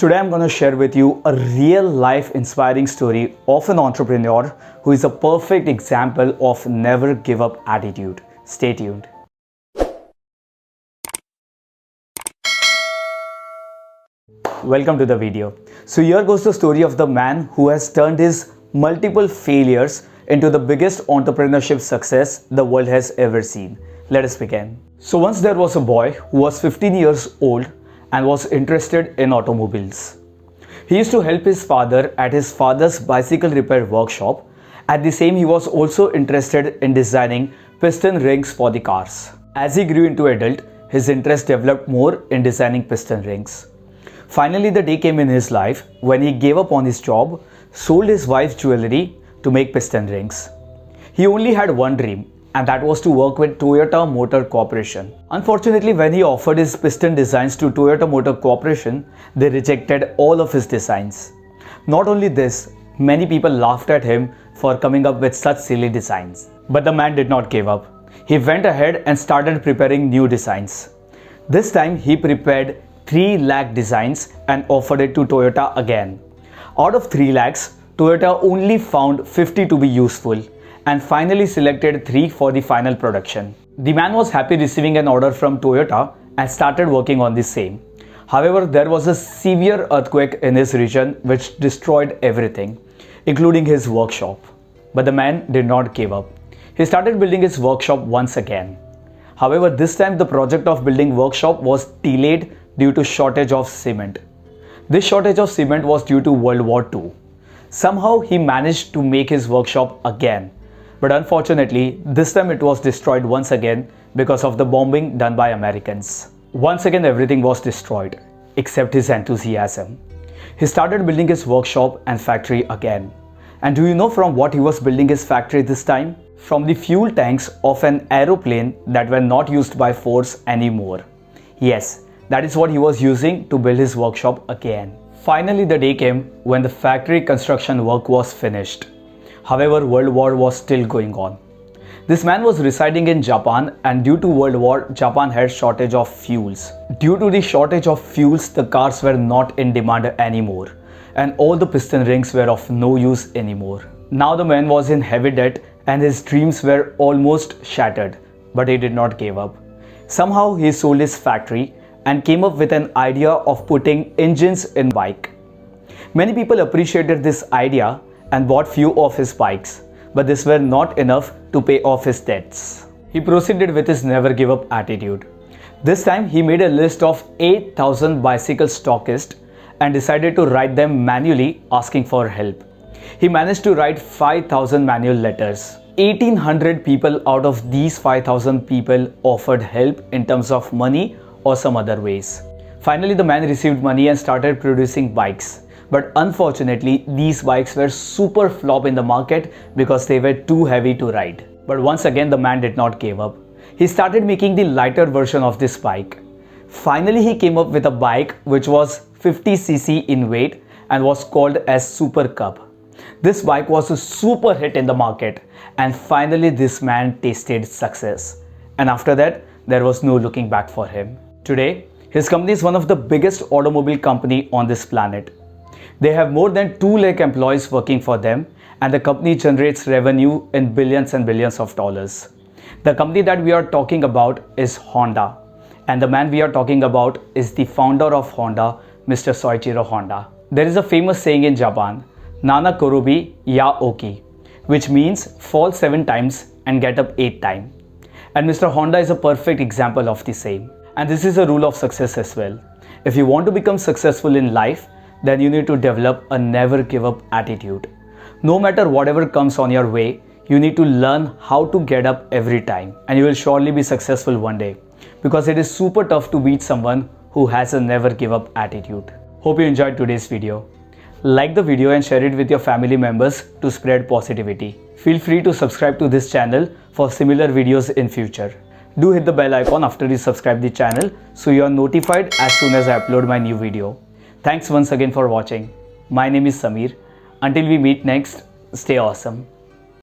Today I'm going to share with you a real life inspiring story of an entrepreneur who is a perfect example of never give up attitude. Stay tuned. Welcome to the video. So here goes the story of the man who has turned his multiple failures into the biggest entrepreneurship success the world has ever seen. Let us begin. So once there was a boy who was 15 years old and was interested in automobiles. He used to help his father at his father's bicycle repair workshop. At the same, he was also interested in designing piston rings for the cars. As he grew into adult, his interest developed more in designing piston rings. Finally, the day came in his life when he gave up on his job, sold his wife's jewelry to make piston rings. He only had one dream, and that was to work with Toyota Motor Corporation. Unfortunately, when he offered his piston designs to Toyota Motor Corporation, they rejected all of his designs. Not only this, many people laughed at him for coming up with such silly designs. But the man did not give up. He went ahead and started preparing new designs. This time, he prepared 3 lakh designs and offered it to Toyota again. Out of 3 lakhs, Toyota only found 50 to be useful and finally selected 3 for the final production. The man was happy receiving an order from Toyota and started working on the same. However, there was a severe earthquake in his region which destroyed everything, including his workshop. But the man did not give up. He started building his workshop once again. However, this time the project of building workshop was delayed due to shortage of cement. This shortage of cement was due to World War II. Somehow he managed to make his workshop again. But unfortunately, this time it was destroyed once again because of the bombing done by Americans. Once again, everything was destroyed, except his enthusiasm. He started building his workshop and factory again. And do you know from what he was building his factory this time? From the fuel tanks of an aeroplane that were not used by force anymore. Yes, that is what he was using to build his workshop again. Finally, the day came when the factory construction work was finished. However, World War was still going on. This man was residing in Japan, and due to World War, Japan had shortage of fuels. Due to the shortage of fuels, the cars were not in demand anymore, and all the piston rings were of no use anymore. Now the man was in heavy debt and his dreams were almost shattered, but he did not give up. Somehow he sold his factory and came up with an idea of putting engines in bike. Many people appreciated this idea and bought few of his bikes, but this were not enough to pay off his debts. He proceeded with his never give up attitude. This time he made a list of 8,000 bicycle stockists and decided to write them manually asking for help. He managed to write 5,000 manual letters. 1,800 people out of these 5,000 people offered help in terms of money or some other ways. Finally, the man received money and started producing bikes. But unfortunately, these bikes were super flop in the market because they were too heavy to ride. But once again, the man did not give up. He started making the lighter version of this bike. Finally, he came up with a bike which was 50cc in weight and was called as Super Cub. This bike was a super hit in the market, and finally this man tasted success. And after that, there was no looking back for him. Today, his company is one of the biggest automobile company on this planet. They have more than 2 lakh employees working for them, and the company generates revenue in billions and billions of dollars. The company that we are talking about is Honda, and the man we are talking about is the founder of Honda, Mr. Soichiro Honda. There is a famous saying in Japan, Nana Korobi Ya Oki, which means fall 7 times and get up 8 times. And Mr. Honda is a perfect example of the same. And this is a rule of success as well. If you want to become successful in life, then you need to develop a never give up attitude. No matter whatever comes on your way, you need to learn how to get up every time, and you will surely be successful one day, because it is super tough to beat someone who has a never give up attitude. Hope you enjoyed today's video. Like the video and share it with your family members to spread positivity. Feel free to subscribe to this channel for similar videos in future. Do hit the bell icon after you subscribe the channel so you are notified as soon as I upload my new video. Thanks once again for watching. My name is Samir. Until we meet next, stay awesome.